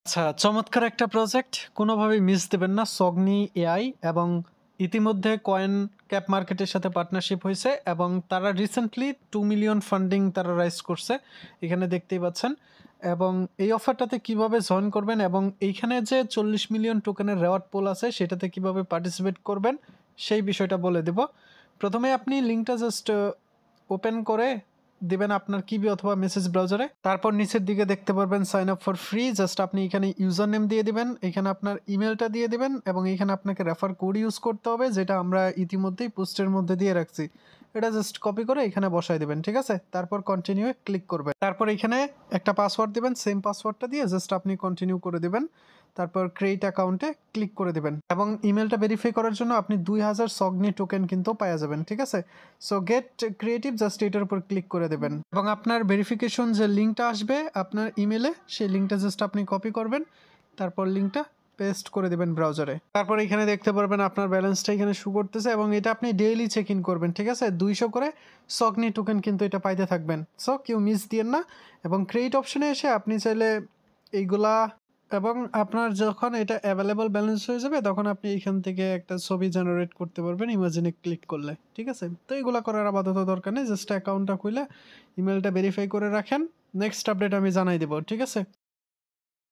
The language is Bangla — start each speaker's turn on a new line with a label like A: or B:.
A: আচ্ছা, চমৎকার একটা প্রজেক্ট। কোনোভাবেই মিস দিবেন না। সগনি এআই এবং ইতিমধ্যে কয়েন ক্যাপ মার্কেটের সাথে পার্টনারশিপ হয়েছে এবং তারা রিসেন্টলি 2 মিলিয়ন ফান্ডিং তারা রাইজ করছে। এখানে দেখতেই পাচ্ছেন। এবং এই অফারটাতে কিভাবে জয়েন করবেন এবং এইখানে যে 40 মিলিয়ন টোকেনের রেওয়ার্ড পুল আছে সেটাতে কিভাবে পার্টিসিপেট করবেন সেই বিষয়টা বলে দেব। প্রথমে আপনি লিঙ্কটা জাস্ট ওপেন করে দিবেন আপনার কিবি অথবা মেসেজ ব্রাউজারে। তারপর নিচের দিকে দেখতে পারবেন sign up for free. Just আপনি এখানে ইউজার নেম দিয়ে দিবেন, এখানে আপনার ইমেলটা দিয়ে দিবেন এবং এখানে আপনাকে রেফার কোড ইউজ করতে হবে, যেটা আমরা ইতিমধ্যেই পোস্টের মধ্যে দিয়ে রাখছি। এটা জাস্ট কপি করে এখানে বসায় দিবেন, ঠিক আছে? তারপর কন্টিনিউ ক্লিক করবেন। তারপর এখানে একটা পাসওয়ার্ড দিবেন, সেম পাসওয়ার্ডটা দিয়ে জাস্ট আপনি কন্টিনিউ করে দিবেন। তারপর ক্রিয়েট অ্যাকাউন্টে ক্লিক করে দিবেন এবং ইমেলটা ভেরিফাই করার জন্য আপনি 2000 সগনি টোকেন কিন্তু পাওয়া যাবেন, ঠিক আছে? সো গেট ক্রিয়েটিভ, জাস্ট এটার উপর ক্লিক করে দেবেন এবং আপনার ভেরিফিকেশন যে লিঙ্কটা আসবে আপনার ইমেলে, সেই লিঙ্কটা জাস্ট আপনি কপি করবেন, তারপর লিঙ্কটা পেস্ট করে দেবেন ব্রাউজারে। তারপর এখানে দেখতে পারবেন আপনার ব্যালেন্সটা এখানে শো করতেছে এবং এটা আপনি ডেইলি চেক ইন করবেন, ঠিক আছে? 200 করে সগনি টোকেন কিন্তু এটা পাইতে থাকবেন। সো কেউ মিস দিয়েন না এবং ক্রেডিট অপশনে এসে আপনি চাইলে এইগুলা এবং আপনার যখন এটা অ্যাভেলেবল ব্যালেন্স হয়ে যাবে তখন আপনি এখান থেকে একটা ছবি জেনারেট করতে পারবেন ইমাজিনে ক্লিক করলে, ঠিক আছে? তো এগুলো করার আপাতত দরকার নেই, জাস্ট অ্যাকাউন্টটা খুলে ইমেলটা ভেরিফাই করে রাখেন। নেক্সট আপডেট আমি জানাই দেবো, ঠিক আছে?